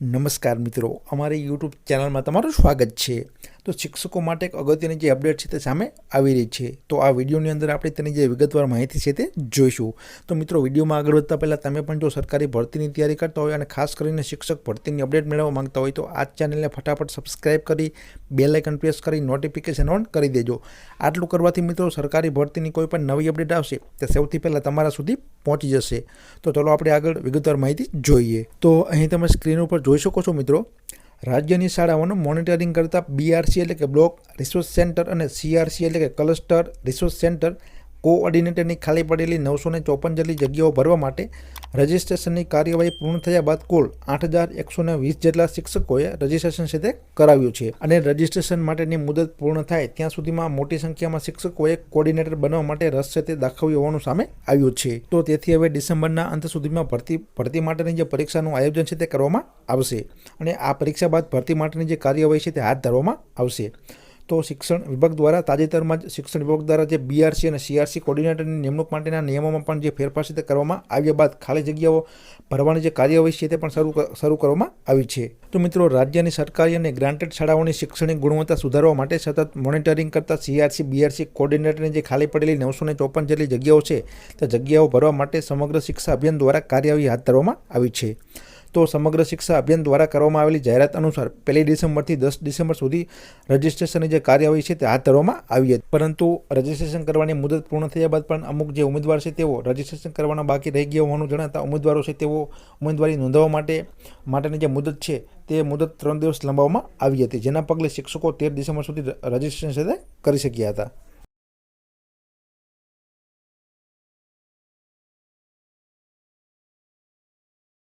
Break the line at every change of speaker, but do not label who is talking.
નમસ્કાર મિત્રો, અમારી યુટ્યુબ ચેનલમાં તમારું સ્વાગત છે। તો શિક્ષકો માટે એક અગત્યની જે અપડેટ છે તે સામે આવી રહી છે। તો આ વિડીયોની અંદર આપણે તેની જે વિગતવાર માહિતી છે તે જોઈશું। તો મિત્રો, વિડીયોમાં આગળ વધતા પહેલાં તમે પણ જો સરકારી ભરતીની તૈયારી કરતા હોય અને ખાસ કરીને શિક્ષક ભરતીની અપડેટ મેળવવા માંગતા હોય તો આ ચેનલને ફટાફટ સબસ્ક્રાઇબ કરી બેલ આઇકન પ્રેસ કરી નોટિફિકેશન ઓન કરી દેજો। આટલું કરવાથી મિત્રો સરકારી ભરતીની કોઈ પણ નવી અપડેટ આવશે તે સૌથી પહેલાં તમારા સુધી પહોંચી જશે। તો ચાલો આપણે આગળ વિગતવાર માહિતી જોઈએ। તો અહીં તમે સ્ક્રીન ઉપર જોઈ શકો છો મિત્રો, રાજ્યની શાળાઓનું મોનિટરિંગ કરતા BRC એટલે કે બ્લોક રિસોર્સ સેન્ટર અને CRC એટલે કે ક્લસ્ટર રિસોર્સ સેન્ટર કોઓર્ડિનેટરની ખાલી પડેલી 954 જેટલી જગ્યાઓ ભરવા માટે રજિસ્ટ્રેશનની કાર્યવાહી પૂર્ણ થયા બાદ કુલ 8120 જેટલા શિક્ષકોએ રજિસ્ટ્રેશન છે તે કરાવ્યું છે અને રજિસ્ટ્રેશન માટેની મુદત પૂર્ણ થાય ત્યાં સુધીમાં મોટી સંખ્યામાં શિક્ષકોએ કોઓર્ડિનેટર બનવા માટે રસ છે તે દાખવ્યું હોવાનું સામે આવ્યું છે। તો તેથી હવે ડિસેમ્બરના અંત સુધીમાં ભરતી માટેની જે પરીક્ષાનું આયોજન છે તે કરવામાં આવશે અને આ પરીક્ષા બાદ ભરતી માટેની જે કાર્યવાહી છે તે હાથ ધરવામાં આવશે। તો શિક્ષણ વિભાગ દ્વારા તાજેતરમાં જ શિક્ષણ વિભાગ દ્વારા જે BRC અને CRC કોઓર્ડિનેટરની નિમણૂક માટેના નિયમોમાં પણ જે ફેરફાર છે તે કરવામાં આવ્યા બાદ ખાલી જગ્યાઓ ભરવાની જે કાર્યવાહી છે તે પણ શરૂ કરવામાં આવી છે। તો મિત્રો, રાજ્યની સરકારી અને ગ્રાન્ટેડ શાળાઓની શિક્ષણની ગુણવત્તા સુધારવા માટે સતત મોનિટરિંગ કરતા CRC BRC કોઓર્ડિનેટરની જે ખાલી પડેલી 954 જેટલી જગ્યાઓ છે તે જગ્યાઓ ભરવા માટે સમગ્ર શિક્ષા અભિયાન દ્વારા કાર્યવાહી હાથ ધરવામાં આવી છે। તો સમગ્ર શિક્ષા અભિયાન દ્વારા કરવામાં આવેલી જાહેરાત અનુસાર 1 ડિસેમ્બરથી 10 ડિસેમ્બર સુધી રજિસ્ટ્રેશનની જે કાર્યવાહી છે તે હાથ ધરવામાં આવી હતી, પરંતુ રજિસ્ટ્રેશન કરવાની મુદત પૂર્ણ થયા બાદ પણ અમુક જે ઉમેદવાર છે તેઓ રજિસ્ટ્રેશન કરવાના બાકી રહી ગયા હોવાનું જણાતા ઉમેદવારો છે તેઓ ઉમેદવારી નોંધાવવા માટેની જે મુદત છે તે મુદત 3 દિવસ લંબાવવામાં આવી હતી, જેના પગલે શિક્ષકો 13 ડિસેમ્બર સુધી રજિસ્ટ્રેશન છે તે કરી શક્યા હતા।